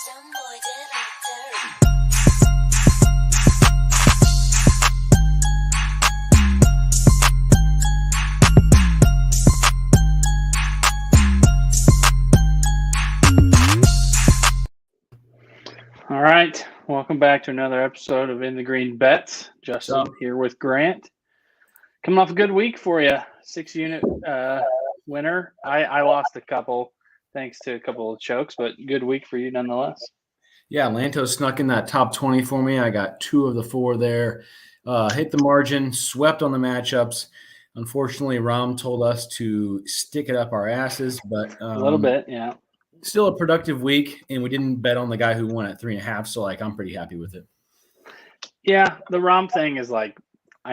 All right, welcome back to another episode of In the Green Bets. Justin here with Grant. Coming off a good week for you, 6-unit winner. I lost a couple thanks to a couple of chokes, but good week for you nonetheless. Yeah, Lanto snuck in that top 20 for me. I got 2 of the 4 there. Hit the margin, swept on the matchups. Unfortunately, Rom told us to stick it up our asses, but a little bit, yeah. Still a productive week, and we didn't bet on the guy who won at 3.5, so I'm pretty happy with it. Yeah, the Rom thing is I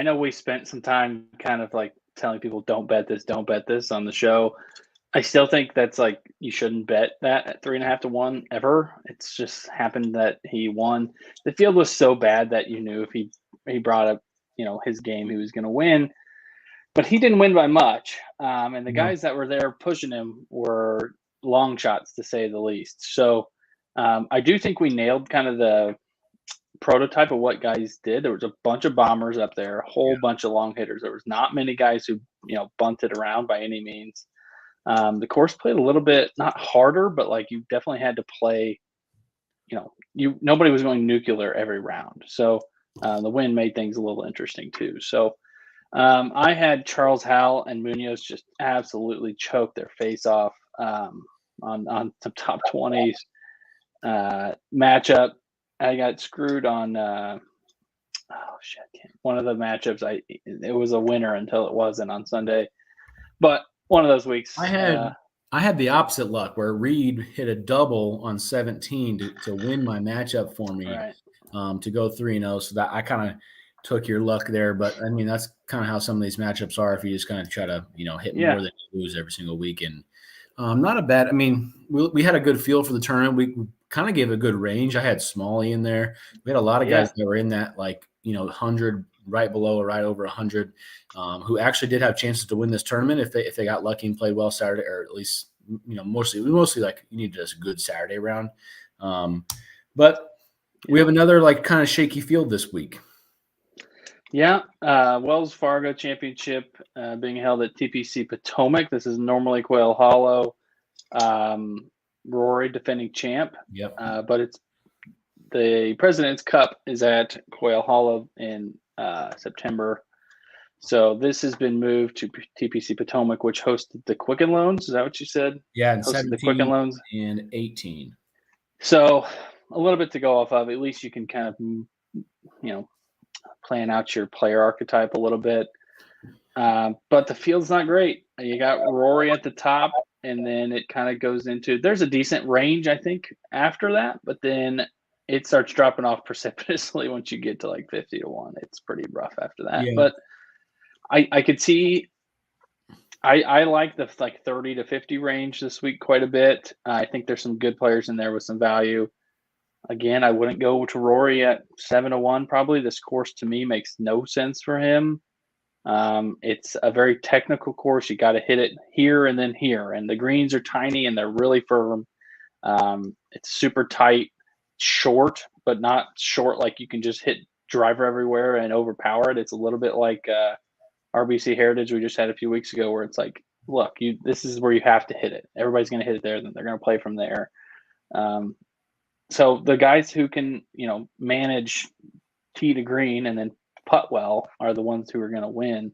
know we spent some time kind of telling people don't bet this on the show. I still think that's you shouldn't bet that at 3.5 to 1 ever. It's just happened that he won. The field was so bad that you knew if he brought up his game, he was going to win, but he didn't win by much. And the guys that were there pushing him were long shots, to say the least. So I do think we nailed kind of the prototype of what guys did. There was a bunch of bombers up there, a whole bunch of long hitters. There was not many guys who bunted around by any means. The course played a little bit not harder, but you definitely had to play. Nobody was going nuclear every round, so the wind made things a little interesting too. So I had Charles Howell and Munoz just absolutely choke their face off on some top 20s matchup. I got screwed on one of the matchups. It was a winner until it wasn't on Sunday, but one of those weeks I had the opposite luck where Reed hit a double on 17 to win my matchup for me, right. To go 3-0. So that I kind of took your luck there, but I mean that's kind of how some of these matchups are. If you just kind of try to hit more than you lose every single week, and not a bad. I mean, we had a good feel for the tournament. We kind of gave a good range. I had Smalley in there. We had a lot of guys that were in that 100, right below or right over 100, who actually did have chances to win this tournament if they got lucky and played well Saturday, or at least mostly you need just a good Saturday round. But we have another kind of shaky field this week. Yeah, Wells Fargo Championship being held at TPC Potomac. This is normally Quail Hollow. Rory defending champ. Yep. But it's the President's Cup is at Quail Hollow in September. So this has been moved to TPC Potomac, which hosted the Quicken Loans. Is that what you said? Yeah, and hosted 17 the Quicken Loans and 18. So a little bit to go off of. At least you can kind of plan out your player archetype a little bit. But the field's not great. You got Rory at the top, and then it kind of goes into – there's a decent range, I think, after that. But then it starts dropping off precipitously once you get to 50 to 1. It's pretty rough after that. Yeah. But I could see – I like the 30 to 50 range this week quite a bit. I think there's some good players in there with some value. Again, I wouldn't go to Rory at 7 to 1. Probably this course to me makes no sense for him. It's a very technical course. You got to hit it here and then here, and the greens are tiny and they're really firm. It's super tight, short, but not short like you can just hit driver everywhere and overpower it. It's a little bit like RBC Heritage we just had a few weeks ago, where it's look, this is where you have to hit it. Everybody's going to hit it there, then they're going to play from there. So the guys who can, manage tee to green and then putt well are the ones who are going to win.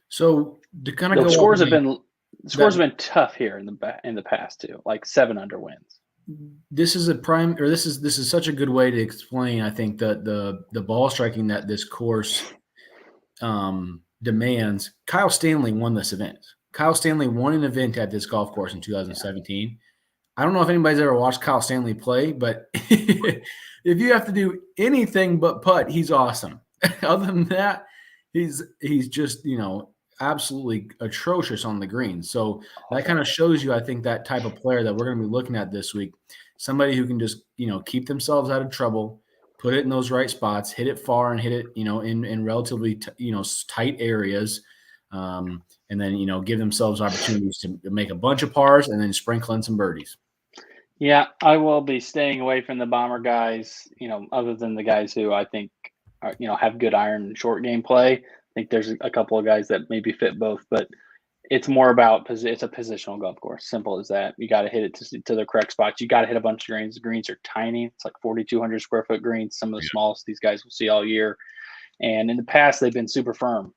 So to kind of the scores have been tough here in the past too, 7 under wins. This is this is such a good way to explain, I think, that the ball striking that this course demands. Kyle Stanley won this event. Kyle Stanley won an event at this golf course in 2017. Yeah. I don't know if anybody's ever watched Kyle Stanley play, but if you have to do anything but putt, he's awesome. Other than that, he's just, absolutely atrocious on the green. So that kind of shows you, I think, that type of player that we're going to be looking at this week. Somebody who can just, keep themselves out of trouble, put it in those right spots, hit it far and hit it, in relatively, tight areas. And then, give themselves opportunities to make a bunch of pars and then sprinkle in some birdies. Yeah, I will be staying away from the bomber guys, other than the guys who I think are, have good iron and short game play. I think there's a couple of guys that maybe fit both, but it's more about it's a positional golf course. Simple as that. You got to hit it to the correct spots. You got to hit a bunch of greens. The greens are tiny. It's like 4,200 square foot greens. Some of the smallest these guys will see all year. And in the past, they've been super firm.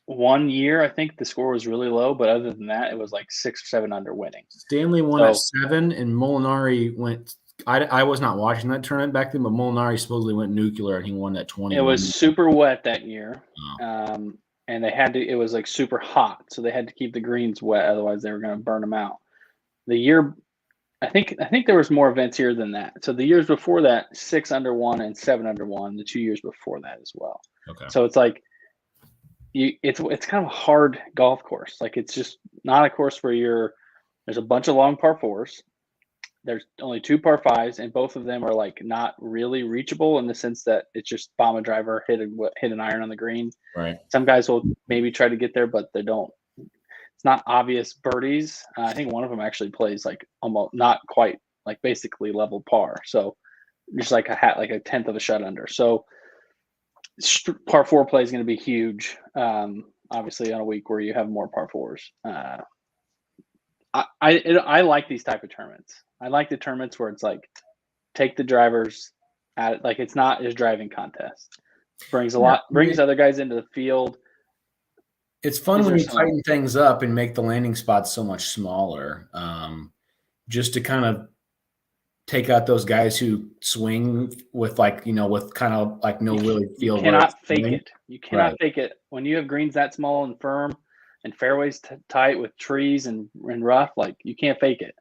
One year, I think the score was really low, but other than that, it was like 6 or 7 under winning. Stanley won at 7, and Molinari went. I was not watching that tournament back then, but Molinari supposedly went nuclear, and he won that 20. It was super wet that year, and they had to. It was like super hot, so they had to keep the greens wet, otherwise they were going to burn them out. The year, I think there was more events here than that. So the years before that, 6 under 1 and 7 under 1. The 2 years before that as well. Okay. So it's like. It's kind of a hard golf course. Like it's just not a course where there's a bunch of long par 4s. There's only 2 par 5s, and both of them are like not really reachable in the sense that it's just bomb a driver, hit an iron on the green. Right. Some guys will maybe try to get there, but they don't. It's not obvious birdies. I think one of them actually plays like almost not quite like basically level par. So just like a tenth of a shot under. So par 4 play is going to be huge. Obviously, on a week where you have more par 4s. I like these type of tournaments. I like the tournaments where it's like take the drivers at it, like it's not a driving contest. Brings other guys into the field. It's fun when you tighten things up and make the landing spots so much smaller, just to kind of take out those guys who swing with with kind of like no really feel. You cannot fake it. You cannot fake it when you have greens that small and firm, and fairways tight with trees and rough. Like you can't fake it.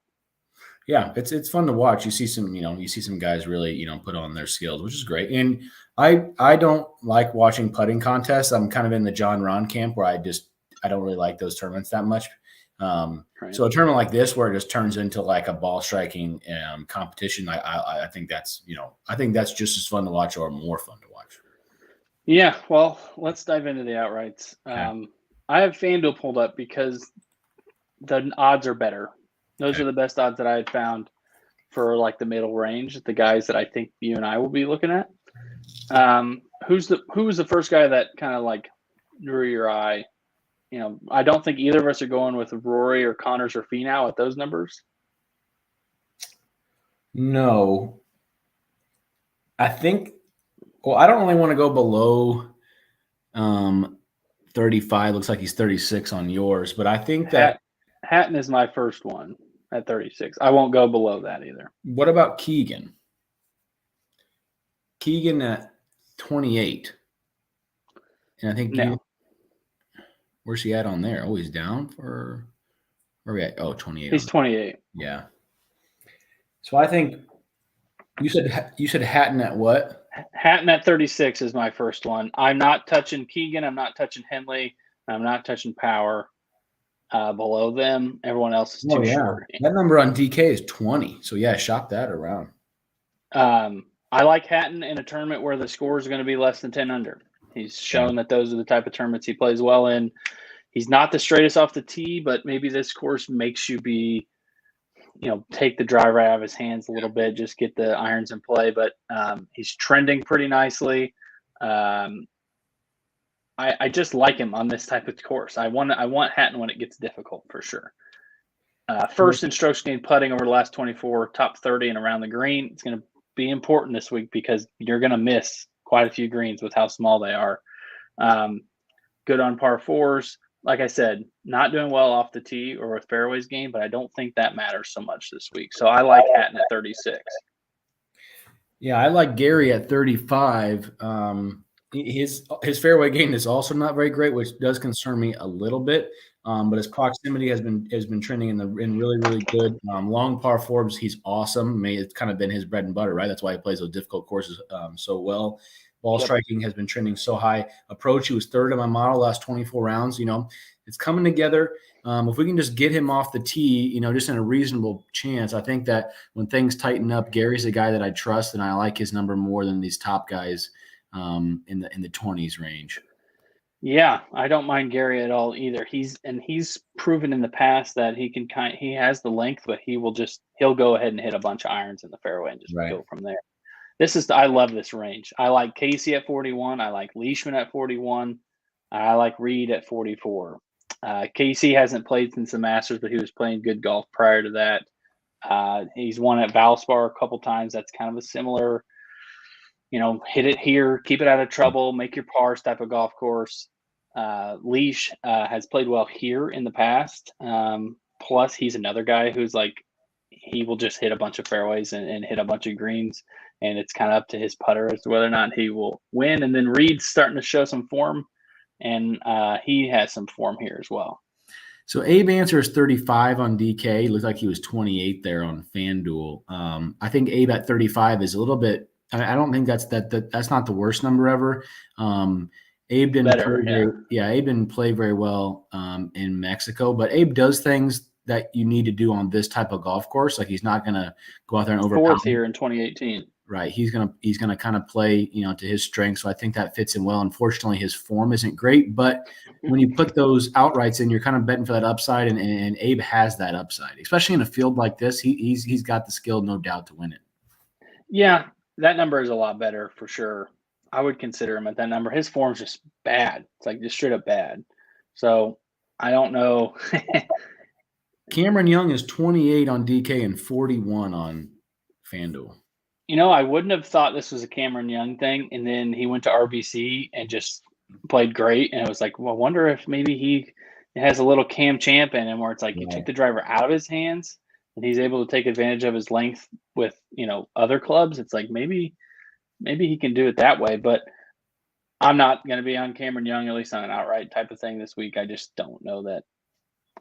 Yeah, it's fun to watch. You see some guys really put on their skills, which is great. And I don't like watching putting contests. I'm kind of in the John Ron camp where I don't really like those tournaments that much. Right. So a tournament like this where it just turns into like a ball striking competition, I think that's just as fun to watch or more fun to watch. Yeah, well, let's dive into the outrights. Okay. I have FanDuel pulled up because the odds are better. Those are the best odds that I had found for like the middle range, the guys that I think you and I will be looking at. Who was the first guy that kind of like drew your eye? I don't think either of us are going with Rory or Connors or Finau at those numbers. No. I think I don't really want to go below 35. Looks like he's 36 on yours, but I think that Hatton is my first one at 36. I won't go below that either. What about Keegan? Keegan at 28. And I think where's he at on there? Oh, he's down for where are we at? Oh, 28. He's 28. Yeah. So I think you said Hatton at what? Hatton at 36 is my first one. I'm not touching Keegan. I'm not touching Henley. I'm not touching Power. Below them, everyone else is too short. That number on DK is 20. So yeah, shop that around. I like Hatton in a tournament where the scores are going to be less than 10 under. He's shown that those are the type of tournaments he plays well in. He's not the straightest off the tee, but maybe this course makes you take the driver out of his hands a little bit, just get the irons in play. But he's trending pretty nicely. I just like him on this type of course. I want Hatton when it gets difficult for sure. First in strokes gained putting over the last 24, top 30 and around the green. It's going to be important this week because you're going to miss quite a few greens with how small they are. Good on par 4s. Like I said, not doing well off the tee or with fairways gained, but I don't think that matters so much this week. So I like Hatton at 36. Yeah, I like Gary at 35. His fairway gain is also not very great, which does concern me a little bit. But his proximity has been trending in really, really good. Long par 4s, he's awesome. It's kind of been his bread and butter, right? That's why he plays those difficult courses so well. Ball striking has been trending so high. Approach, he was third in my model last 24 rounds. It's coming together. If we can just get him off the tee, just in a reasonable chance, I think that when things tighten up, Gary's a guy that I trust, and I like his number more than these top guys in the 20s range. Yeah, I don't mind Gary at all either. He's proven in the past that he has the length, but he'll go ahead and hit a bunch of irons in the fairway and just Right. go from there. I love this range. I like Casey at 41. I like Leishman at 41. I like Reed at 44. Casey hasn't played since the Masters, but he was playing good golf prior to that. He's won at Valspar a couple times. That's kind of a similar, hit it here, keep it out of trouble, make your pars type of golf course. Leash has played well here in the past. Plus, he's another guy who's he will just hit a bunch of fairways and hit a bunch of greens, and it's kind of up to his putter as to whether or not he will win. And then Reed's starting to show some form, and he has some form here as well. So Abe Answer is 35 on DK. Looked like he was 28 there on FanDuel. I think Abe at 35 is a little bit. I don't think that's not the worst number ever. Abe didn't Abe didn't play very well in Mexico, but Abe does things that you need to do on this type of golf course. Like he's not going to go out there and overpower. Fourth here in 2018. Right. He's gonna kind of play, to his strengths. So I think that fits him well. Unfortunately, his form isn't great, but when you put those outrights in, you're kind of betting for that upside, and Abe has that upside, especially in a field like this. He's got the skill, no doubt, to win it. Yeah, that number is a lot better for sure. I would consider him at that number. His form's just bad. It's like just straight up bad. So I don't know. Cameron Young is 28 on DK and 41 on FanDuel. I wouldn't have thought this was a Cameron Young thing, and then he went to RBC and just played great, and it was like, well, I wonder if maybe he has a little Cam Champ in him where it's like you took the driver out of his hands and he's able to take advantage of his length with, other clubs. It's like maybe he can do it that way, but I'm not going to be on Cameron Young, at least on an outright type of thing this week. I just don't know that.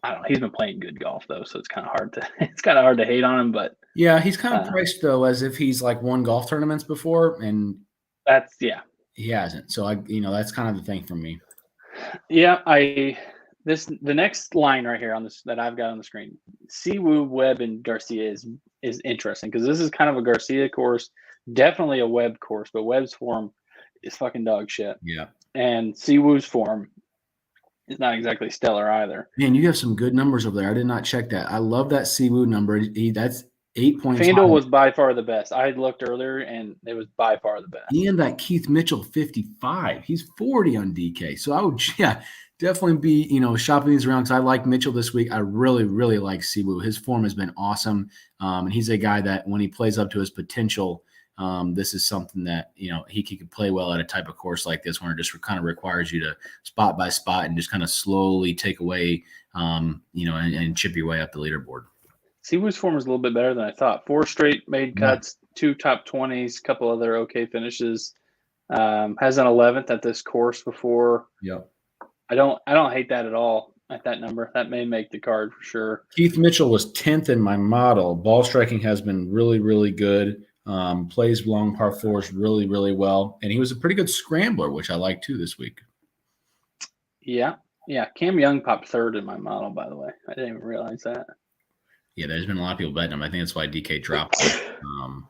I don't know. He's been playing good golf though, so it's kind of hard to hate on him. But yeah, he's kind of priced though as if he's won golf tournaments before, and he hasn't. So that's kind of the thing for me. Yeah, the next line right here on this that I've got on the screen, Siwoo, Webb, and Garcia is interesting because this is kind of a Garcia course, definitely a Webb course, but Webb's form is fucking dog shit. Yeah, and Siwoo's form is not exactly stellar either. Man, you have some good numbers over there. I did not check that. I love that Siwoo number. That's 8 points. FanDuel was by far the best. I had looked earlier, and it was by far the best. And that Keith Mitchell 55. He's 40 on DK. So I would, definitely be, shopping these around because I like Mitchell this week. I really, really like Siwoo. His form has been awesome. And he's a guy that when he plays up to his potential, this is something that, he could play well at a type of course like this, where it just kind of requires you to spot by spot and just kind of slowly take away, and chip your way up the leaderboard. Siwoo's form is a little bit better than I thought. 4 straight made cuts, 2 top 20s, a couple other okay finishes. Has an 11th at this course before. Yep. I don't hate that at all at that number. That may make the card for sure. Keith Mitchell was 10th in my model. Ball striking has been really, really good. Plays long par fours really, really well. And he was a pretty good scrambler, which I like too this week. Yeah. Yeah. Cam Young popped 3rd in my model, by the way. I didn't even realize that. Yeah, there's been a lot of people betting him. I think that's why DK dropped him.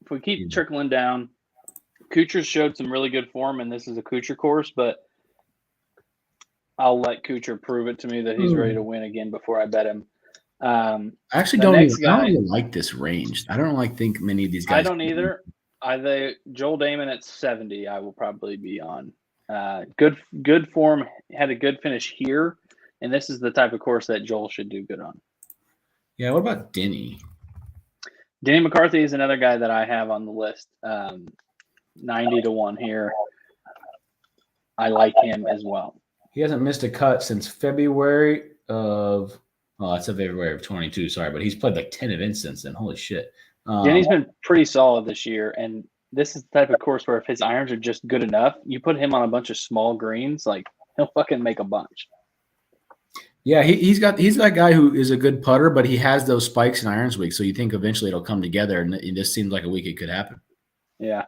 If we keep trickling down, Kuchar showed some really good form, and this is a Kuchar course, but I'll let Kuchar prove it to me that he's ready to win again before I bet him. I actually don't even like this range. I don't think many of these guys. I don't either. Joel Damon at 70, I will probably be on. Good form, had a good finish here, and this is the type of course that Joel should do good on. Yeah, what about Denny? Denny McCarthy is another guy that I have on the list. 90-1 here. I like him as well. He hasn't missed a cut since February of – that's February of 22, sorry. But he's played 10 events since then. Holy shit. Denny's been pretty solid this year, and this is the type of course where if his irons are just good enough, you put him on a bunch of small greens, he'll fucking make a bunch. Yeah, he's that guy who is a good putter, but he has those spikes in irons week, so you think eventually it'll come together, and this seems like a week it could happen. Yeah.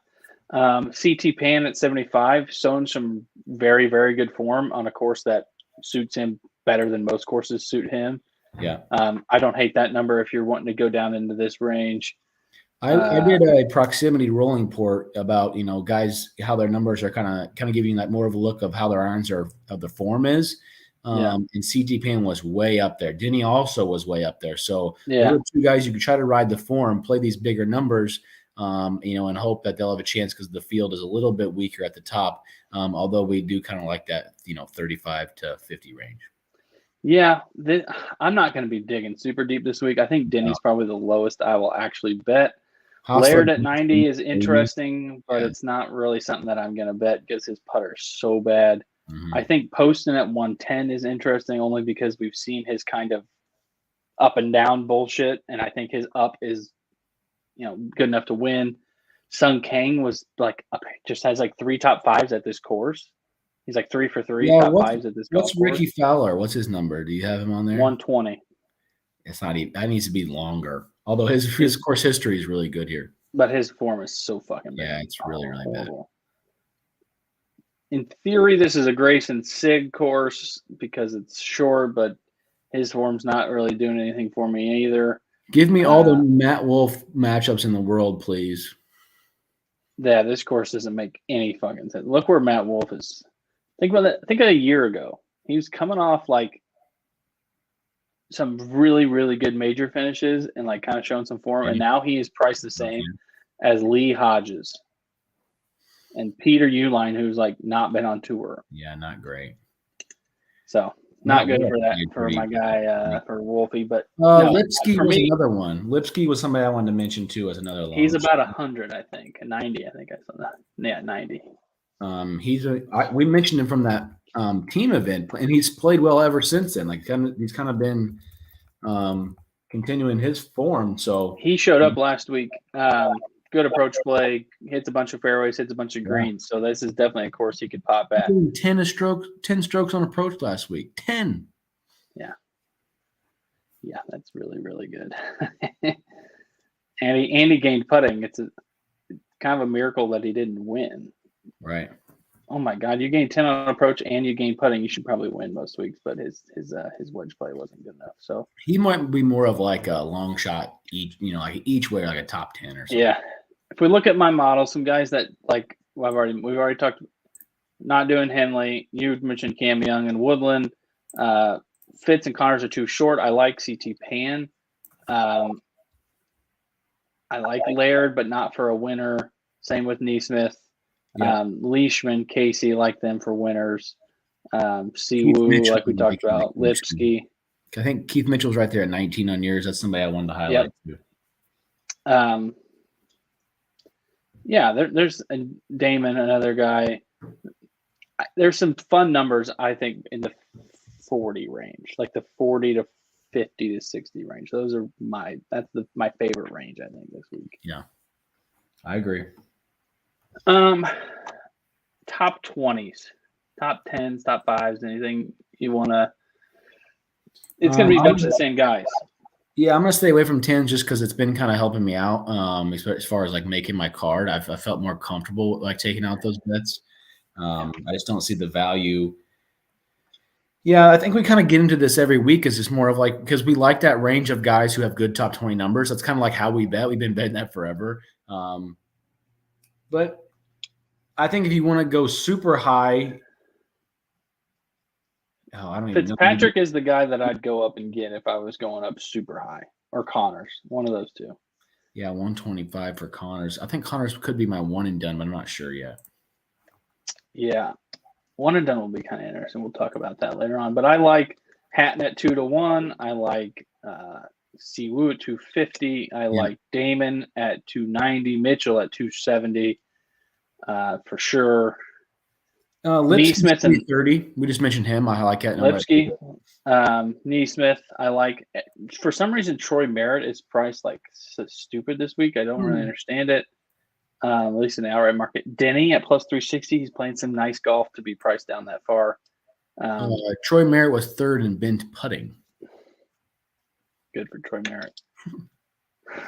CT Pan at 75, shown some very, very good form on a course that suits him better than most courses suit him. Yeah. I don't hate that number if you're wanting to go down into this range. I did a proximity rolling port about guys how their numbers are kind of giving that more of a look of how their irons are of the form is. And CT Pan was way up there. Denny also was way up there. So those are two guys you could try to ride the form, play these bigger numbers, and hope that they'll have a chance because the field is a little bit weaker at the top. Although we do kind of like that 35 to 50 range. Yeah, I'm not going to be digging super deep this week. I think Denny's probably the lowest I will actually bet. Laird at 90 is interesting, but it's not really something that I'm going to bet because his putter is so bad. Mm-hmm. I think Poston at 110 is interesting only because we've seen his kind of up and down bullshit, and I think his up is, good enough to win. Sung Kang was just has 3 top 5s at this course. He's 3 for 3 top 5s at this golf course. What's Ricky Fowler? What's his number? Do you have him on there? 120. It's not even. That needs to be longer. Although his course history is really good here. But his form is so fucking bad. Yeah, it's really, really bad. In theory, this is a Grayson Sig course because it's short, but his form's not really doing anything for me either. Give me all the Matt Wolff matchups in the world, please. Yeah, this course doesn't make any fucking sense. Look where Matt Wolff is. Think about that. Think of a year ago. He was coming off some really, really good major finishes and kind of showing some form. And now he is priced the same as Lee Hodges and Peter Uihlein, who's not been on tour. Yeah, not great. So not good for that for my guy for Wolfie. But Lipsky was another one. Lipsky was somebody I wanted to mention too as another. He's about 100, I think, 90. I think I saw that. Yeah, 90. We mentioned him from that team event, and he's played well ever since then. He's kind of been continuing his form. So he showed up last week. Good approach play, hits a bunch of fairways, hits a bunch of greens. So this is definitely a course he could pop at. 10 strokes on approach last week. 10. Yeah, that's really, really good. and he gained putting. It's kind of a miracle that he didn't win. Right. Oh my God! You gained 10 on approach and you gained putting. You should probably win most weeks, but his wedge play wasn't good enough. So he might be more of a long shot each way, a top 10 or something. Yeah. If we look at my model, some guys that we've already talked. Not doing Henley. You mentioned Cam Young and Woodland. Fitz and Connors are too short. I like CT Pan. I like Laird, but not for a winner. Same with Neesmith. Yeah. Leishman, Casey, like them for winners. Siwoo, like we talked about. Lipsky. I think Keith Mitchell's right there at 19 on yours. That's somebody I wanted to highlight too. There's Damon, another guy. There's some fun numbers, I think, in the 40 range, the 40 to 50 to 60 range. Those are my favorite range, I think, this week. Yeah, I agree. Top 20s, top 10s, top 5s, anything you want to – it's going to be a bunch of the same guys. Yeah, I'm going to stay away from 10s just because it's been kind of helping me out as far as making my card. I felt more comfortable taking out those bets. I just don't see the value. Yeah, I think we kind of get into this every week is just more of because we like that range of guys who have good top 20 numbers. That's kind of how we bet. We've been betting that forever. But I think if you want to go super high, I don't even know. Fitzpatrick is the guy that I'd go up and get if I was going up super high, or Connors, one of those two. Yeah, 125 for Connors. I think Connors could be my one and done, but I'm not sure yet. Yeah, one and done will be kind of interesting. We'll talk about that later on. But I like Hatton at 2-1. I like Siwoo at 250. I like Damon at 290. Mitchell at 270. For sure. Neesmith and 30. We just mentioned him. I like that. Lipsky, Neesmith. I like. For some reason, Troy Merritt is priced so stupid this week. I don't really understand it. At least in the outright market. Denny at plus 360. He's playing some nice golf to be priced down that far. Troy Merritt was third in bent putting. Good for Troy Merritt.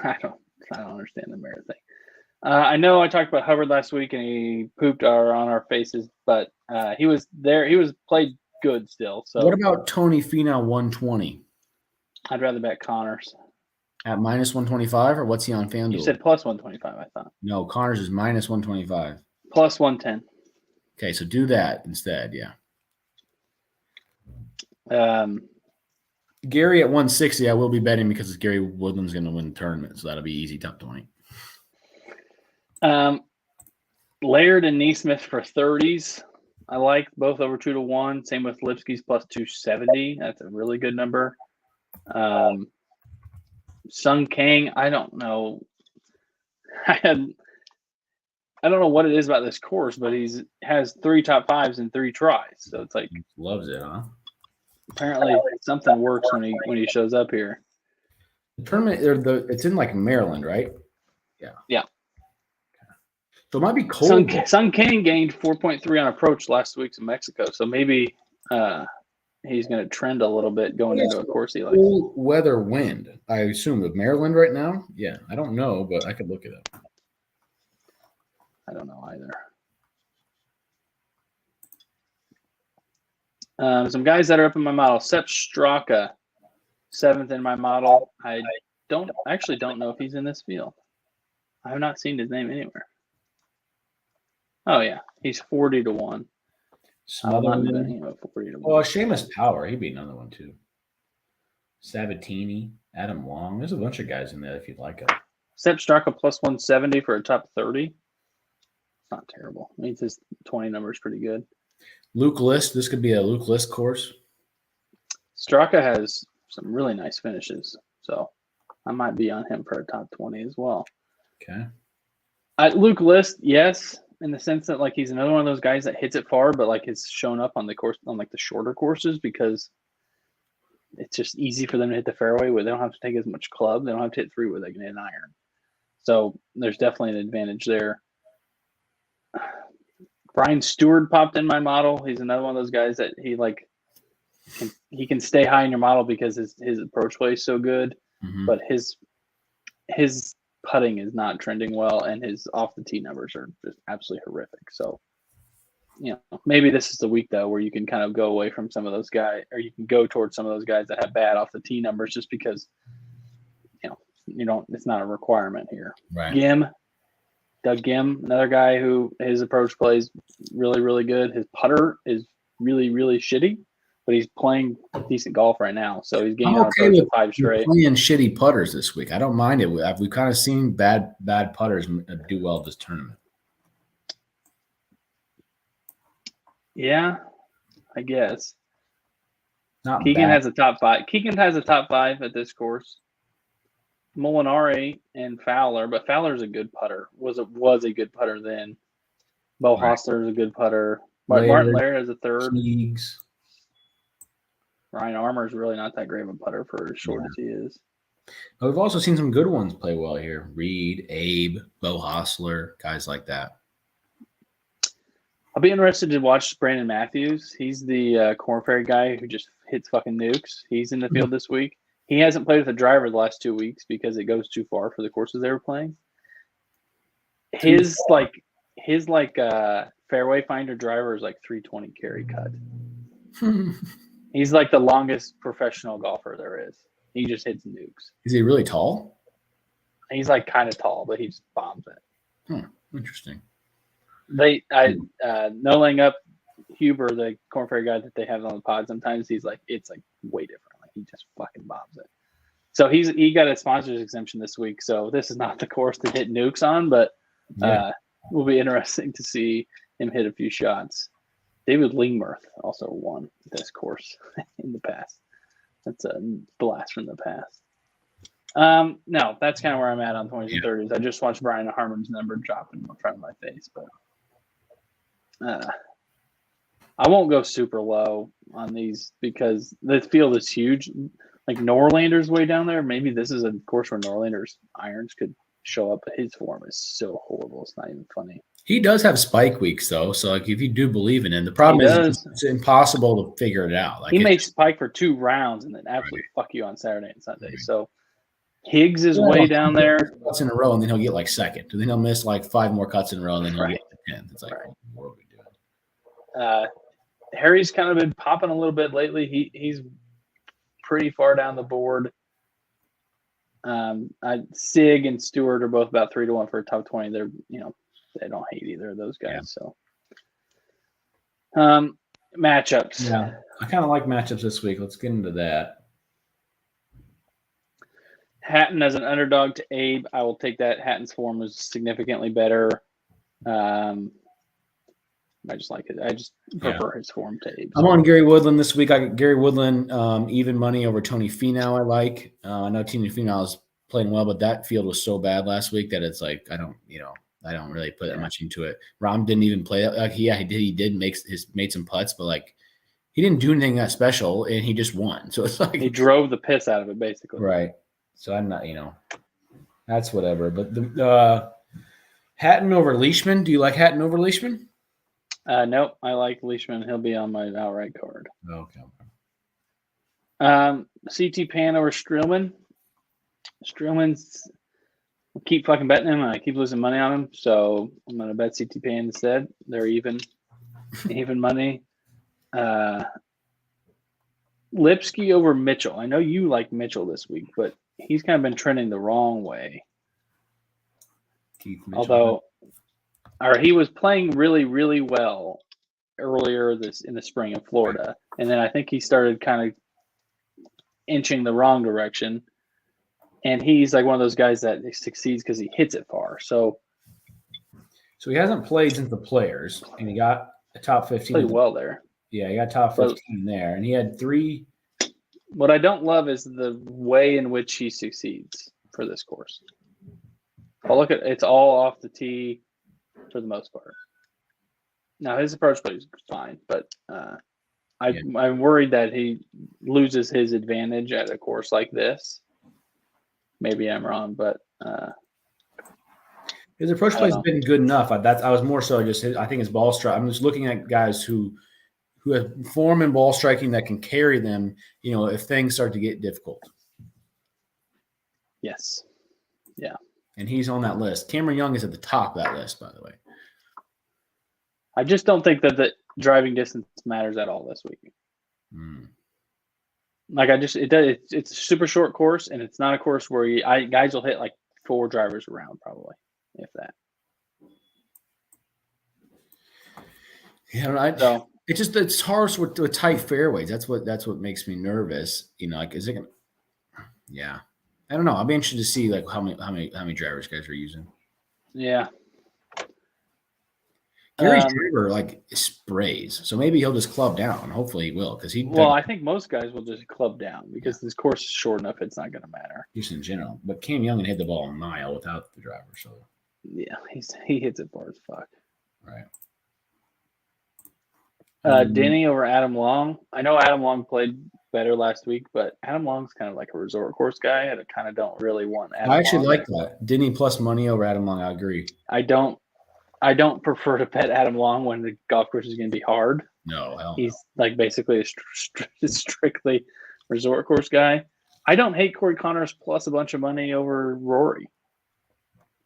I don't understand the Merritt thing. I know I talked about Hubbard last week and he pooped on our faces, but he was there. He was played good still. So what about Tony Finau 120? I'd rather bet Connors. At minus 125, or what's he on FanDuel? You said plus 125, I thought. No, Connors is minus 125. Plus 110. Okay, so do that instead, yeah. Gary at 160, I will be betting because Gary Woodland's going to win the tournament, so that'll be easy top 20. Laird and Neesmith for 30s. I like both over 2-1. Same with Lipsky's plus 270. That's a really good number. Sung Kang, I don't know. I don't know what it is about this course, but has 3 top 5s in 3 tries. So it's like he loves it, huh? Apparently something works when he shows up here. The tournament, it's in like Maryland, right? Yeah. Yeah. So it might be cold. Sung Kang gained 4.3 on approach last week in Mexico, so maybe he's going to trend a little bit going into a course he likes. Cool weather wind, I assume, of Maryland right now? Yeah, I don't know, but I could look it up. I don't know either. Some guys that are up in my model. Sepp Straka, 7th in my model. I don't know if he's in this field. I have not seen his name anywhere. Oh yeah, he's 40-1. I'm not betting him at 40-1. Well, Seamus Power, he'd be another one too. Sabatini, Adam Long. There's a bunch of guys in there if you'd like it. Sepp Straka plus 170 for a top 30. It's not terrible. I mean, his 20 number is pretty good. Luke List. This could be a Luke List course. Straka has some really nice finishes, so I might be on him for a top 20 as well. Okay. Luke List, yes, in the sense that like he's another one of those guys that hits it far, but like has shown up on the course on like the shorter courses because it's just easy for them to hit the fairway where they don't have to take as much club. They don't have to hit 3 where they can hit an iron. So there's definitely an advantage there. Brian Stewart popped in my model. He's another one of those guys that he can stay high in your model because his approach play is so good, but his putting is not trending well, and his off the tee numbers are just absolutely horrific. So, maybe this is the week though where you can kind of go away from some of those guys, or you can go towards some of those guys that have bad off the tee numbers, just because you don't. It's not a requirement here. Right. Doug Gim, another guy who his approach plays really, really good. His putter is really, really shitty, but he's playing decent golf right now. So he's getting on approach 5 straight. Playing shitty putters this week. I don't mind it. We've kind of seen bad putters do well this tournament. Yeah, I guess. Keegan has a top 5. Keegan has a top 5 at this course. Molinari and Fowler, but Fowler's a good putter. Was a good putter then. Bo Hostler is a good putter. Martin Laird is a 3rd. Leagues. Ryan Armour is really not that great of a putter for as short as he is. But we've also seen some good ones play well here. Reed, Abe, Bo Hostler, guys like that. I'll be interested to watch Brandon Matthews. He's the Corn Ferry guy who just hits fucking nukes. He's in the field this week. He hasn't played with a driver the last 2 weeks because it goes too far for the courses they were playing. His fairway finder driver is like 320 carry cut. He's like the longest professional golfer there is. He just hits nukes. Is he really tall? He's like kind of tall, but he just bombs it. Interesting. No laying up Huber, the Corn Ferry guy that they have on the pod. Sometimes he's like, it's like way different. He just fucking bombs it. So he got a sponsor's exemption this week. So this is not the course to hit nukes on, but will be interesting to see him hit a few shots. David Lingmurth also won this course in the past. That's a blast from the past. No, that's kind of where I'm at on 20s and 30s. I just watched Brian Harmon's number drop in front of my face, but I won't go super low on these because the field is huge. Like Norlander's way down there. Maybe this is a course where Norlander's irons could show up, but his form is so horrible. It's not even funny. He does have spike weeks though, so like if you do believe in him, the problem is it's impossible to figure it out. Like he may spike for 2 rounds and then absolutely fuck you on Saturday and Sunday. So Higgs is way down there. Cuts in a row, and then he'll get like 2nd. And then he'll miss like 5 more cuts in a row, and then he'll get 10th. It's like, what are we doing? Harry's kind of been popping a little bit lately. He's pretty far down the board. Sig and Stewart are both about 3-1 for a top 20. They're, they don't hate either of those guys. Yeah. So, matchups. Yeah, I kind of like matchups this week. Let's get into that. Hatton as an underdog to Abe. I will take that. Hatton's form is significantly better. I just like it. I just prefer his form to Abe. I'm on Gary Woodland this week. I got Gary Woodland even money over Tony Finau. I like. I know Tony Finau is playing well, but that field was so bad last week that it's like I don't really put that much into it. Rahm didn't even play it. Like he did made some putts, but like he didn't do anything that special, and he just won. So it's like he drove the piss out of it, basically. Right. So I'm not, that's whatever. But the Hatton over Leishman. Do you like Hatton over Leishman? Nope. I like Leishman. He'll be on my outright card. Okay. CT Pan over Streelman. Streelman's I keep fucking betting him. I keep losing money on him, so I'm gonna bet CT Pan instead. They're even money. Lipsky over Mitchell. I know you like Mitchell this week, but he's kind of been trending the wrong way. Keith Mitchell. He was playing really, really well earlier in the spring in Florida, and then I think he started kind of inching the wrong direction. And he's like one of those guys that succeeds because he hits it far. So he hasn't played since the Players, and he got a top 15. Played well there. Yeah, he got top 15 there, and he had 3. What I don't love is the way in which he succeeds for this course. Look at it's all off the tee for the most part. Now his approach play is fine, but I'm worried that he loses his advantage at a course like this. Maybe I'm wrong, but his approach play has been good enough. I was more so just I think his ball strike. I'm just looking at guys who have form and ball striking that can carry them. If things start to get difficult. Yes. Yeah. And he's on that list. Cameron Young is at the top of that list, by the way. I just don't think that the driving distance matters at all this week. Like it does. It's a super short course, and it's not a course where guys will hit like 4 drivers around, probably, if that. Yeah, it's hard with tight fairways. That's what makes me nervous. Like is it gonna? Yeah, I don't know. I'll be interested to see like how many drivers guys are using. Yeah. Gary's driver like sprays, so maybe he'll just club down. Hopefully he will, because I think most guys will just club down because this course is short enough. It's not going to matter. Just in general, but Cam Young can hit the ball a mile without the driver. So yeah, he hits it far as fuck. Right. Denny over Adam Long. I know Adam Long played better last week, but Adam Long's kind of like a resort course guy, and I kind of don't really want Adam. I actually Long like that. Denny plus money over Adam Long. I agree. I don't prefer to bet Adam Long when the golf course is going to be hard. No, he's like basically a strictly resort course guy. I don't hate Corey Connors plus a bunch of money over Rory.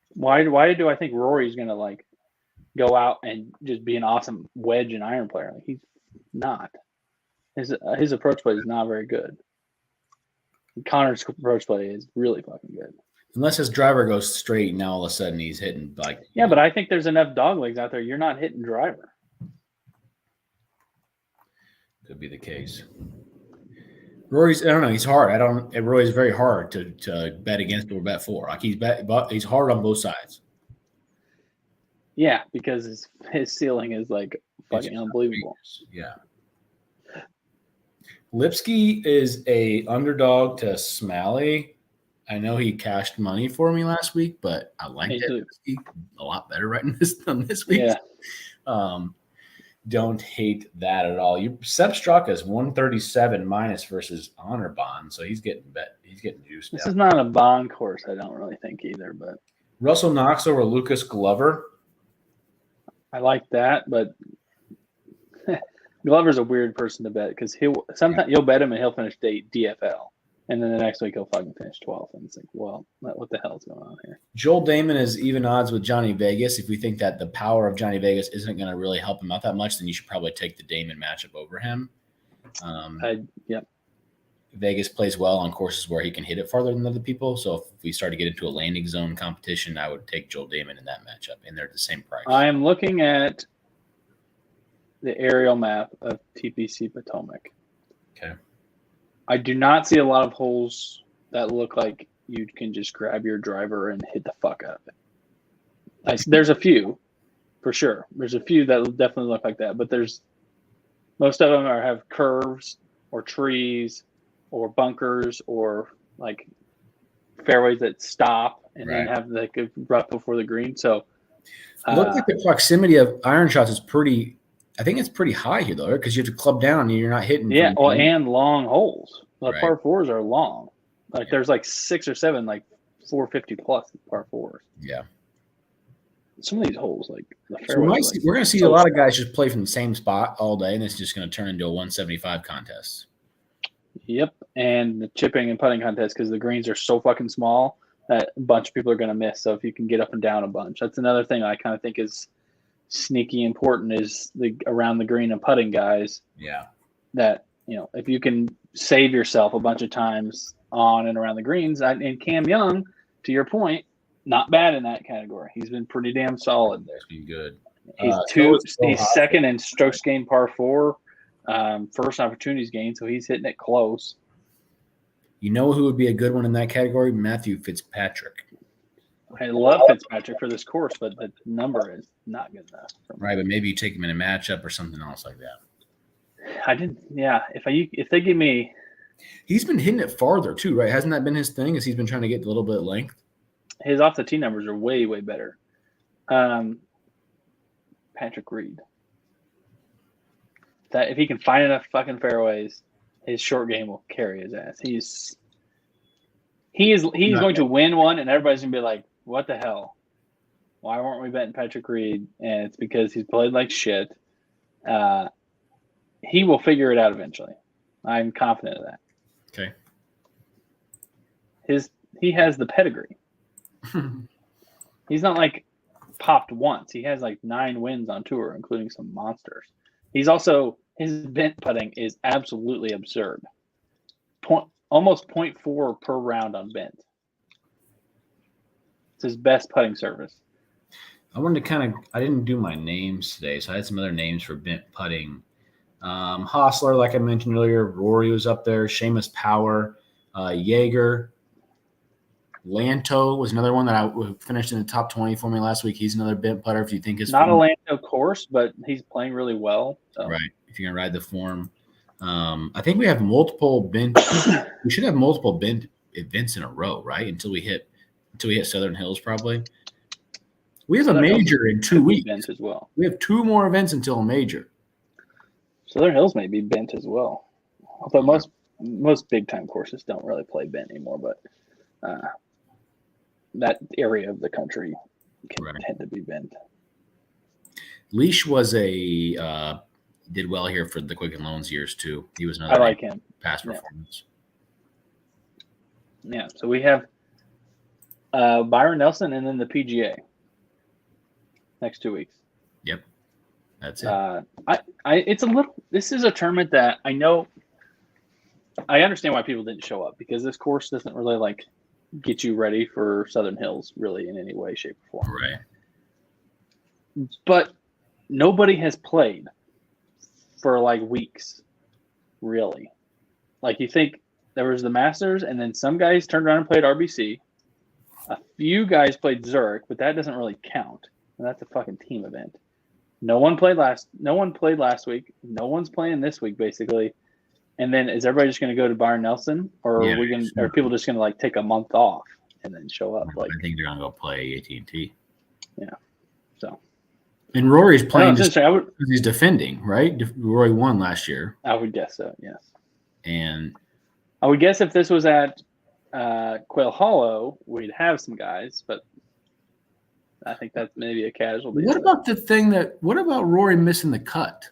Why do I think Rory's going to like go out and just be an awesome wedge and iron player? Like, he's not. His approach play is not very good. Connors' approach play is really fucking good. Unless his driver goes straight, and now all of a sudden he's hitting like. Yeah, but I think there's enough dog legs out there. You're not hitting driver. Could be the case. Rory's, I don't know. He's hard. Rory's very hard to bet against or bet for. Like he's hard on both sides. Yeah, because his ceiling is like fucking unbelievable. Yeah. Lipsky is a underdog to Smalley. I know he cashed money for me last week, but I liked it a lot better right than this week. Yeah. Don't hate that at all. Sep Straka is 137 minus versus Honor Bond, so he's getting juiced. This is not a Bond course, I don't really think either. But Russell Knox over Lucas Glover. I like that, but Glover's a weird person to bet because sometimes you'll bet him and he'll finish DFL. And then the next week he'll fucking finish 12th. And it's like, well, what the hell's going on here? Joel Damon is even odds with Johnny Vegas. If we think that the power of Johnny Vegas isn't going to really help him out that much, then you should probably take the Damon matchup over him. Yep. Vegas plays well on courses where he can hit it farther than other people. So if we start to get into a landing zone competition, I would take Joel Damon in that matchup, and they're the same price. I am looking at the aerial map of TPC Potomac. Okay. I do not see a lot of holes that look like you can just grab your driver and hit the fuck out of it. There's a few, for sure. There's a few that definitely look like that, but most of them have curves or trees or bunkers or like fairways that stop and then have like a rough before the green. So look like the proximity of iron shots is pretty. I think it's pretty high here though, because you have to club down and you're not hitting. Yeah, and long holes. The par fours are long. Like there's like 6 or 7 like 450 plus par fours. Yeah. Some of these holes, like the fairways, we're going to see a lot of guys just play from the same spot all day, and it's just going to turn into a 175 contest. Yep, and the chipping and putting contest because the greens are so fucking small that a bunch of people are going to miss. So if you can get up and down a bunch, that's another thing I kind of think is sneaky important is the around the green and putting guys. Yeah, that if you can save yourself a bunch of times on and around the greens, and Cam Young, to your point, not bad in that category. He's been pretty damn solid there. He's been good. He's second in strokes gained par 4. First opportunities gained, so he's hitting it close. You know who would be a good one in that category? Matthew Fitzpatrick. I love Fitzpatrick for this course, but the number is not good enough. Right, but maybe you take him in a matchup or something else like that. I didn't. Yeah, if they give me, he's been hitting it farther too, right? Hasn't that been his thing? Is he's been trying to get a little bit of length? His off the tee numbers are way better. Patrick Reed. That if he can find enough fucking fairways, his short game will carry his ass. He's going to win one, and everybody's gonna be like, "What the hell? Why weren't we betting Patrick Reed?" And it's because he's played like shit. He will figure it out eventually. I'm confident of that. Okay. He has the pedigree. He's not like popped once. He has like 9 wins on tour, including some monsters. He's also his bent putting is absolutely absurd. Almost 0.4 per round on bent. It's his best putting service. I wanted to I didn't do my names today, so I had some other names for bent putting. Hostler, like I mentioned earlier, Rory was up there. Seamus Power, Jaeger. Lanto was another one that I finished in the top 20 for me last week. He's another bent putter if you think is not a Lanto course, but he's playing really well. So. Right. If you're going to ride the form. I think we have multiple bent. We should have multiple bent events in a row, right? Until we hit Southern Hills probably. We have a major in 2 weeks bent as well. We have 2 more events until a major. Southern Hills may be bent as well. Although most big time courses don't really play bent anymore, but that area of the country can tend to be bent. Leash was did well here for the Quicken Loans years too. He was another I like him. Past performance. Yeah. So we have Byron Nelson and then the PGA next 2 weeks. Yep. That's it. It's a little. This is a tournament that I know. I understand why people didn't show up because this course doesn't really like get you ready for Southern Hills really in any way, shape, or form. Right. But nobody has played for like weeks, really. Like you think there was the Masters, and then some guys turned around and played RBC. A few guys played Zurich, but that doesn't really count. And that's a fucking team event. No one played last week. No one's playing this week, basically. And then is everybody just going to go to Byron Nelson, or are people just going to like take a month off and then show up? Like I think they're going to go play AT&T. Yeah. So. And Rory's playing just because he's defending, right? Rory won last year. I would guess so. Yes. And I would guess if this was at Quail Hollow, we'd have some guys, but I think that's maybe a casualty. What about Rory missing the cut?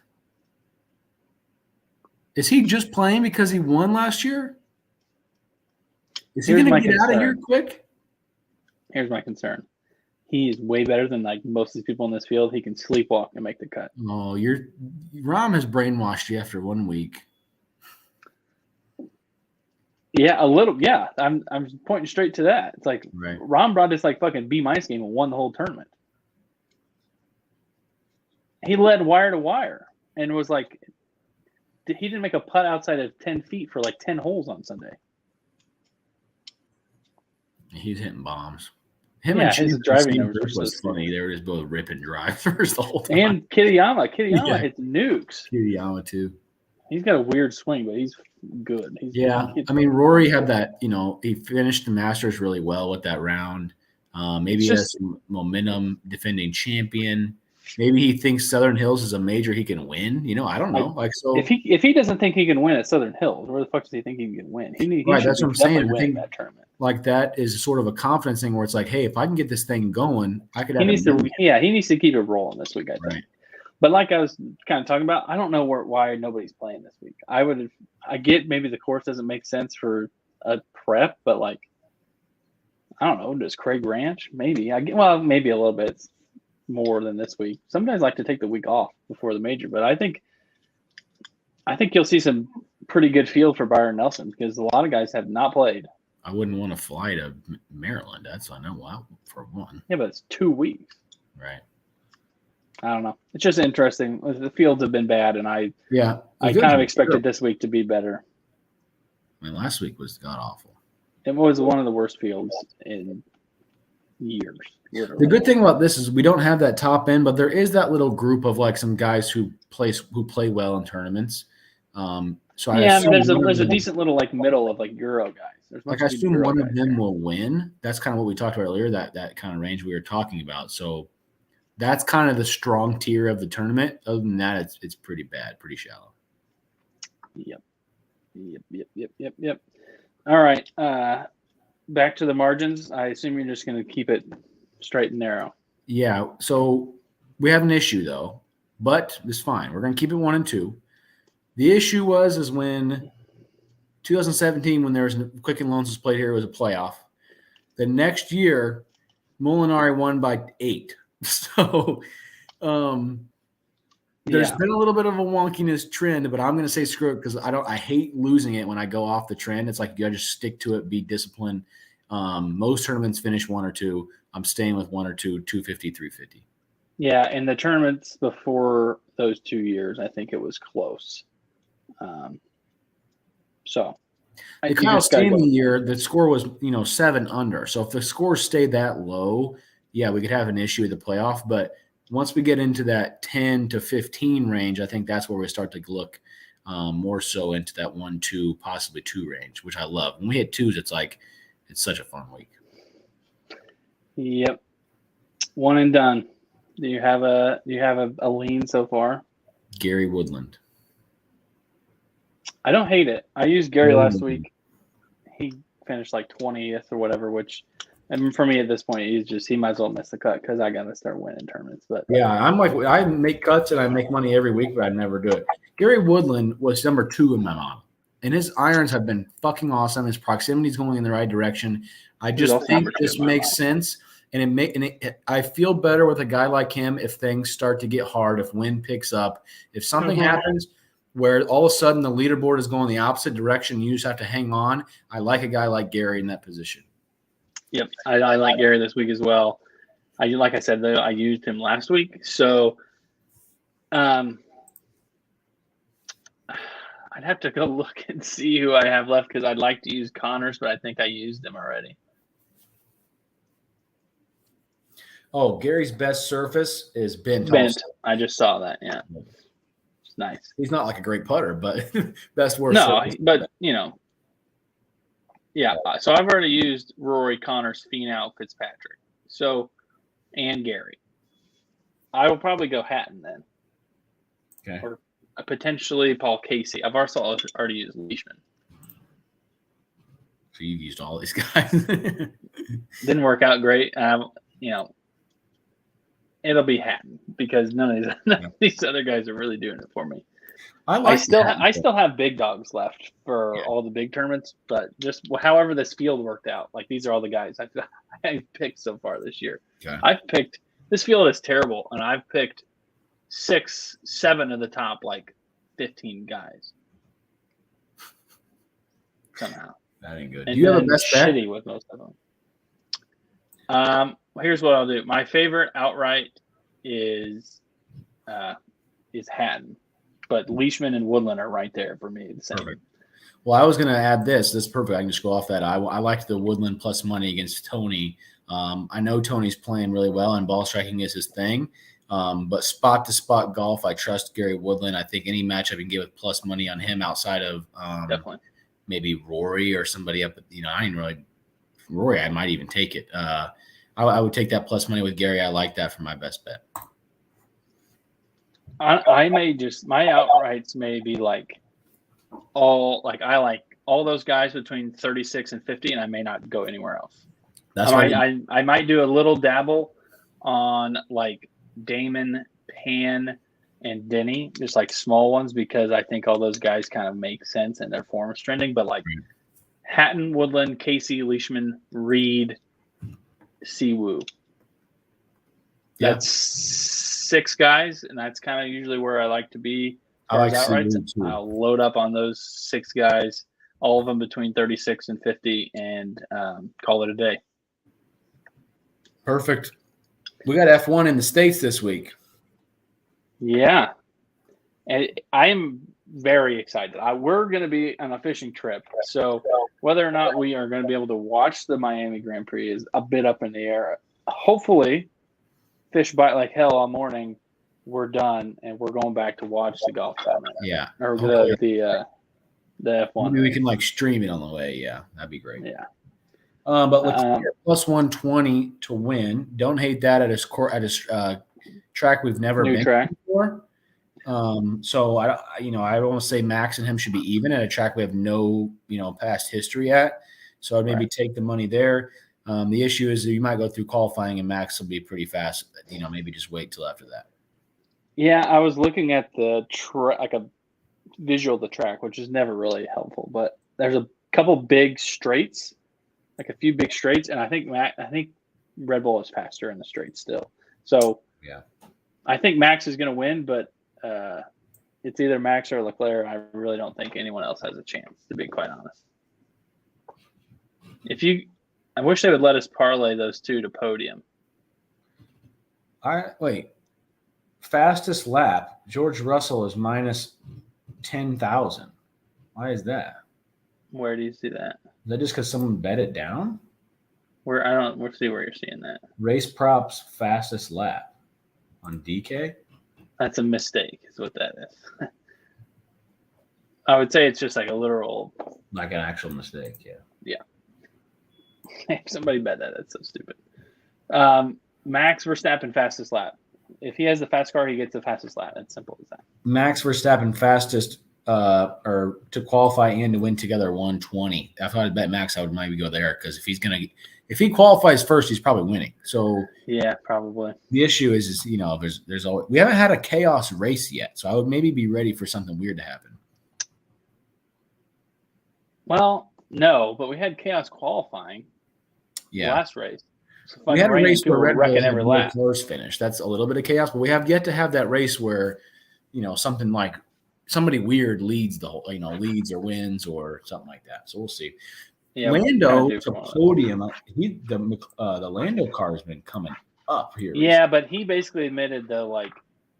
Is he just playing because he won last year? Is he going to get out of here quick? Here's my concern. He is way better than like most of these people in this field. He can sleepwalk and make the cut. Oh, Rahm has brainwashed you after 1 week. Yeah, a little. Yeah, I'm pointing straight to that. It's like Right. Ron brought this like fucking B- game and won the whole tournament. He led wire to wire and was like, he didn't make a putt outside of 10 feet for like 10 holes on Sunday. He's hitting bombs. His driving numbers were was so funny. They were just both ripping drivers the whole time. And Kitayama hits nukes. Kitayama too. He's got a weird swing, but he's good. I mean, Rory had that. He finished the Masters really well with that round. Maybe he has some momentum, defending champion. Maybe he thinks Southern Hills is a major he can win. I don't know. If he doesn't think he can win at Southern Hills, where the fuck does he think he can win? He right, that's what I'm saying. I think that tournament. Like that is sort of a confidence thing where it's like, hey, if I can get this thing going, I could. He needs to keep it rolling this week, I think. Right. But like I was kind of talking about, I don't know why nobody's playing this week. I get maybe the course doesn't make sense for a prep, but like, I don't know. Does Craig Ranch? Maybe maybe a little bit more than this week. Sometimes I like to take the week off before the major, but I think you'll see some pretty good field for Byron Nelson because a lot of guys have not played. I wouldn't want to fly to Maryland. I know for one. Yeah, but it's 2 weeks. Right. I don't know. It's just interesting. The fields have been bad, and I kind of expected this week to be better. I mean, last week was god awful. It was one of the worst fields in years. Literally. The good thing about this is we don't have that top end, but there is that little group of like some guys who play well in tournaments. There's a decent little like middle of like Euro guys. I assume one of them will win. That's kind of what we talked about earlier. That kind of range we were talking about. So. That's kind of the strong tier of the tournament. Other than that, it's pretty bad, pretty shallow. Yep. All right. Back to the margins. I assume you're just going to keep it straight and narrow. Yeah. So we have an issue though, but it's fine. We're going to keep it 1 and 2. The issue was when 2017, when there was Quicken Loans was played here, it was a playoff. The next year, Molinari won by 8. So there's been a little bit of a wonkiness trend, but I'm going to say screw it because I hate losing it when I go off the trend. It's like you got to just stick to it, be disciplined. Most tournaments finish 1 or 2. I'm staying with 1 or 2, 250, 350. Yeah, and the tournaments before those 2 years, I think it was close. The Kyle Stanley year, the score was 7 under. So if the score stayed that low, yeah, we could have an issue with the playoff. But once we get into that 10 to 15 range, I think that's where we start to look more so into that 1, 2, possibly 2 range, which I love. When we hit 2s, it's such a fun week. Yep. 1 and done. Do you have a lean so far? Gary Woodland. I don't hate it. I used Gary last week. He finished like 20th or whatever, which – and for me at this point, he might as well miss the cut because I got to start winning tournaments. But yeah, I'm like I make cuts and I make money every week, but I never do it. Gary Woodland was number 2 in my model, and his irons have been fucking awesome. His proximity is going in the right direction. I just think this makes sense, and I feel better with a guy like him if things start to get hard, if wind picks up, if something happens where all of a sudden the leaderboard is going the opposite direction, you just have to hang on. I like a guy like Gary in that position. Yep, I like Gary this week as well. Like I said, though, I used him last week, so I'd have to go look and see who I have left because I'd like to use Connors, but I think I used him already. Oh, Gary's best surface is bent. I just saw that. Yeah, it's nice. He's not like a great putter, but best worst. No, but yeah, so I've already used Rory, Connors, Finau, Fitzpatrick, and Gary. I will probably go Hatton then. Okay. Or potentially Paul Casey. I've also already used Leishman. So you've used all these guys. Didn't work out great. It'll be Hatton because none of these other guys are really doing it for me. I still have big dogs left for all the big tournaments, but just however this field worked out, like these are all the guys I've picked so far this year. Okay. This field is terrible, and I've picked 6, 7 of the top like 15 guys somehow. That ain't good. And Do you have a then best bet? shitty with most of them. Here's what I'll do. My favorite outright is Hatton, but Leishman and Woodland are right there for me. The same. Perfect. Well, I was going to add this. This is perfect. I can just go off that. I liked the Woodland plus money against Tony. I know Tony's playing really well, and ball striking is his thing. But spot-to-spot golf, I trust Gary Woodland. I think any match I can get with plus money on him outside of Definitely maybe Rory or somebody up. I didn't really – Rory, I might even take it. I would take that plus money with Gary. I like that for my best bet. I may just – my outrights may be like I like all those guys between 36 and 50, and I may not go anywhere else. That's I might do a little dabble on like Damon, Pan, and Denny, just like small ones, because I think all those guys kind of make sense and their form is trending. But like Hatton, Woodland, Casey, Leishman, Reed, Siwoo. That's 6 guys, and that's kind of usually where I like to be. I like outrights. too. I'll load up on those 6 guys, all of them between 36 and 50, and call it a day. Perfect. We got F1 in the States this week. Yeah. And I am very excited. We're going to be on a fishing trip. So whether or not we are going to be able to watch the Miami Grand Prix is a bit up in the air. Hopefully, fish bite like hell all morning. We're done, and we're going back to watch the golf tournament. Yeah. Or the F1. Maybe we can like stream it on the way. Yeah, that'd be great. Yeah. But let's plus 120 to win. Don't hate that at a track we've never been before. So I don't want to say Max and him should be even at a track we have no past history at. So I'd maybe take the money there. The issue is that you might go through qualifying and Max will be pretty fast. Maybe just wait till after that. Yeah, I was looking at the like a visual of the track, which is never really helpful. But there's a couple big straights, like a few big straights, and I think Red Bull is faster in the straights still. So yeah, I think Max is going to win, but it's either Max or Leclerc. I really don't think anyone else has a chance, to be quite honest. I wish they would let us parlay those two to podium. Fastest lap, George Russell is minus 10,000. Why is that? Where do you see that? Is that just because someone bet it down? We'll see where you're seeing that. Race props fastest lap on DK? That's a mistake, is what that is. I would say it's just like a literal, like an actual mistake. Yeah. If somebody bet that, that's so stupid. Max Verstappen fastest lap. If he has the fast car, he gets the fastest lap. It's simple as that. Max Verstappen fastest or to qualify and to win together 120. If I would bet Max, I would maybe go there because if he qualifies first, he's probably winning. So yeah, probably. The issue is there's always, we haven't had a chaos race yet, so I would maybe be ready for something weird to happen. Well, no, but we had chaos qualifying. Yeah, last race. We had a race where Red Bull every lap. Close finish. That's a little bit of chaos, but we have yet to have that race where something like somebody weird leads the whole, leads or wins or something like that. So we'll see. Yeah, Lando to podium. The Lando car has been coming up here. Yeah, but he basically admitted that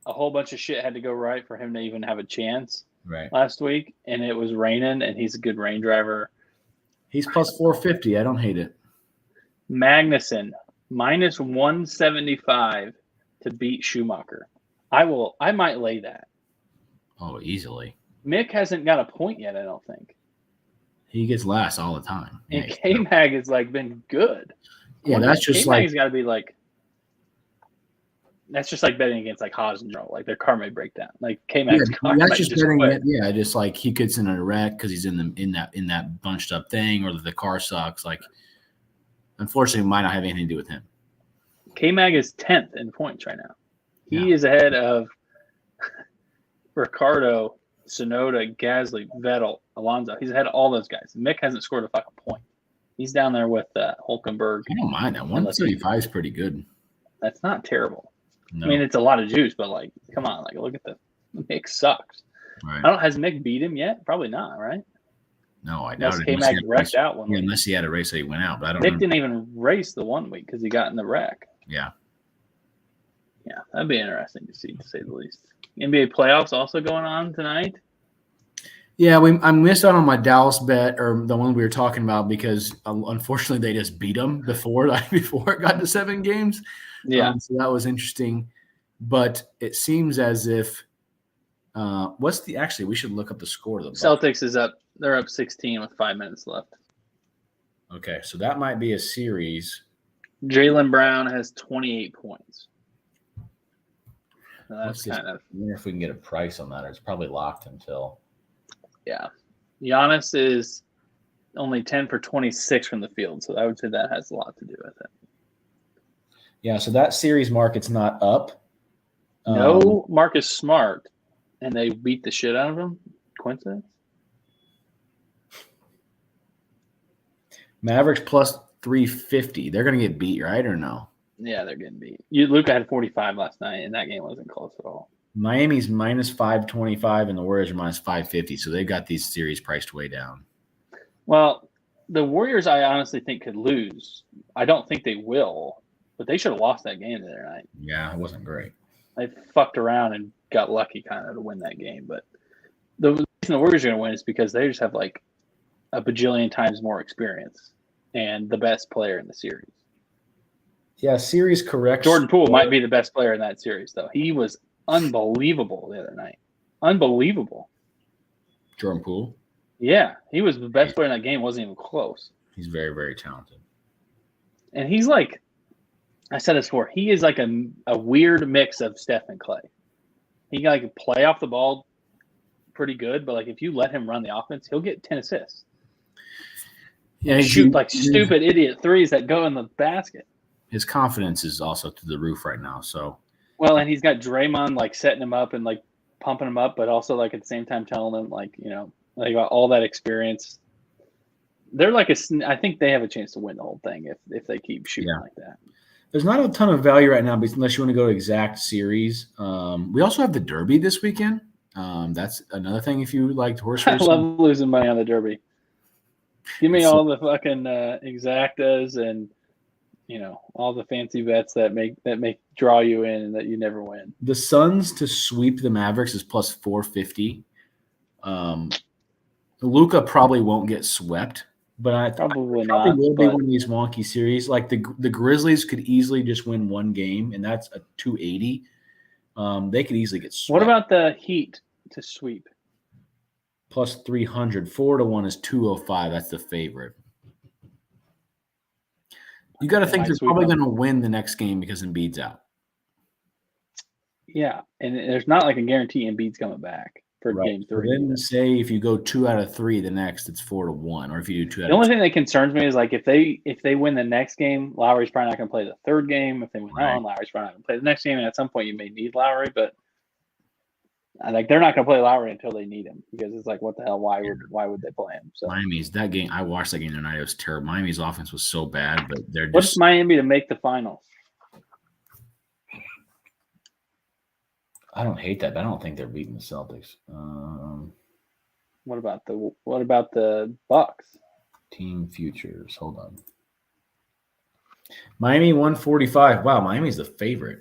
a whole bunch of shit had to go right for him to even have a chance. Right. Last week, and it was raining, and he's a good rain driver. He's plus 450. I don't hate it. Magnussen minus 175 to beat Schumacher. I might lay that. Oh, easily. Mick hasn't got a point yet, I don't think. He gets last all the time. And K-Mag has been good. Yeah, that's just K-Mag's got to be that's just like betting against Haas and Joe. Their car may break down. K-Mag's car that's just betting quit. Just he gets in a wreck because he's in that bunched up thing, or the car sucks. Unfortunately, it might not have anything to do with him. K-Mag is 10th in points right now. He is ahead of Ricardo, Tsunoda, Gasly, Vettel, Alonso. He's ahead of all those guys. Mick hasn't scored a fucking point. He's down there with Hulkenberg. I don't mind that. 135 is pretty good. That's not terrible. No. I mean, it's a lot of juice, but come on, look at Mick sucks. Right. Has Mick beat him yet? Probably not, right? No, I doubt Unless it. K-Mag wrecked out one week. Unless he had a race that he went out, but I don't Nick know. didn't even race the 1 week because he got in the wreck. Yeah. Yeah, that'd be interesting to see, to say the least. NBA playoffs also going on tonight. Yeah, I missed out on my Dallas bet, or the one we were talking about, because unfortunately they just beat them before it got to 7 games. Yeah. So that was interesting. But it seems as if actually we should look up the score of the Bucks. Celtics is up. They're up 16 with 5 minutes left. Okay, so that might be a series. Jaylen Brown has 28 points. So that's I wonder if we can get a price on that, or it's probably locked until. Yeah. Giannis is only 10 for 26 from the field, so I would say that has a lot to do with it. Yeah, so that series market's not up. No Marcus Smart, and they beat the shit out of him. Coincidence? Mavericks plus 350. They're going to get beat, right, or no? Yeah, they're getting beat. Luka had 45 last night, and that game wasn't close at all. Miami's minus 525, and the Warriors are minus 550, so they've got these series priced way down. Well, the Warriors, I honestly think, could lose. I don't think they will, but they should have lost that game the other night. Yeah, it wasn't great. They fucked around and got lucky kind of to win that game. But the reason the Warriors are going to win is because they just have like a bajillion times more experience and the best player in the series. Yeah, series correct. Jordan Poole might be the best player in that series, though. He was unbelievable the other night. Unbelievable. Jordan Poole? Yeah, he was the best player in that game. Wasn't even close. He's very, very talented. And he's like, I said this before, he is like a weird mix of Steph and Clay. He can like play off the ball pretty good, but like if you let him run the offense, he'll get 10 assists. Yeah, he shoot like stupid idiot threes that go in the basket. His confidence is also to the roof right now. So, well, and he's got Draymond like setting him up and like pumping him up, but also like at the same time telling him like, you know, they got all that experience. They're like I think they have a chance to win the whole thing if they keep shooting like that. There's not a ton of value right now, unless you want to go to exact series. We also have the Derby this weekend. That's another thing if you liked horse racing. I love losing money on the Derby. Give me all the fucking exactas and you know all the fancy bets that make draw you in and that you never win. The Suns to sweep the Mavericks is plus 450. Luka probably won't get swept, but I probably will be one of these wonky series. Like the Grizzlies could easily just win one game, and that's a 280. They could easily get swept. What about the Heat to sweep? Plus 300. 4-1 is 205. That's the favorite. You got to think they're probably going to win the next game because Embiid's out. Yeah, and there's not like a guarantee Embiid's coming back for game 3. Then say if you go 2 out of 3, the next it's 4-1, or if you do 2 out of 3. The only thing that concerns me is like if they win the next game, Lowry's probably not going to play the third game. If they win that one, Lowry's probably not going to play the next game. And at some point, you may need Lowry, but like they're not going to play Lowry until they need him because it's like, what the hell? Why would they play him? So Miami's that game. I watched that game tonight. It was terrible. Miami's offense was so bad, but they're just. What's Miami to make the finals? I don't hate that, but I don't think they're beating the Celtics. What about the Bucks? Team futures. Hold on. Miami 145. Wow, Miami's the favorite.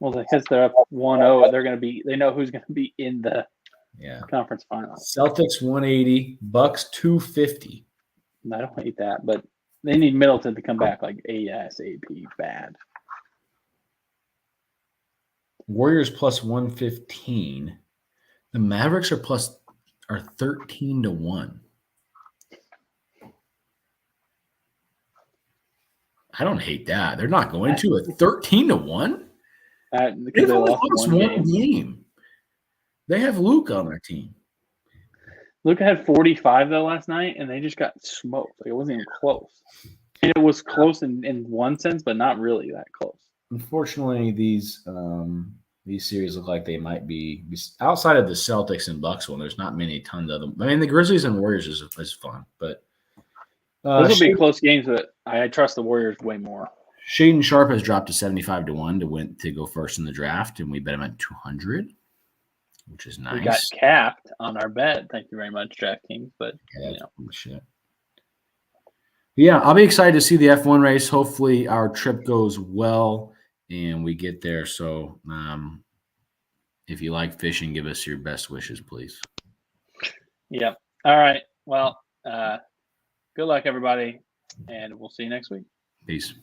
Well, because they're up 1-0, they know who's going to be in the conference finals. Celtics 180, Bucks 250. I don't hate that, but they need Middleton to come back like ASAP bad. Warriors plus 115. The Mavericks are 13-1. I don't hate that. They're not going to a 13-1. They've only lost one game. They have Luka on their team. Luka had 45 though last night, and they just got smoked. Like it wasn't even close. And it was close in one sense, but not really that close. Unfortunately, these series look like they might be outside of the Celtics and Bucks one. There's not tons of them. I mean, the Grizzlies and Warriors is fun, but those will be close games. But I trust the Warriors way more. Shaden Sharp has dropped to 75-1 to go first in the draft, and we bet him at 200. which is nice. We got capped on our bet. Thank you very much, DraftKings. But shit. Yeah, I'll be excited to see the F1 race. Hopefully, our trip goes well and we get there. So, if you like fishing, give us your best wishes, please. Yep. All right. Well, good luck, everybody, and we'll see you next week. Peace.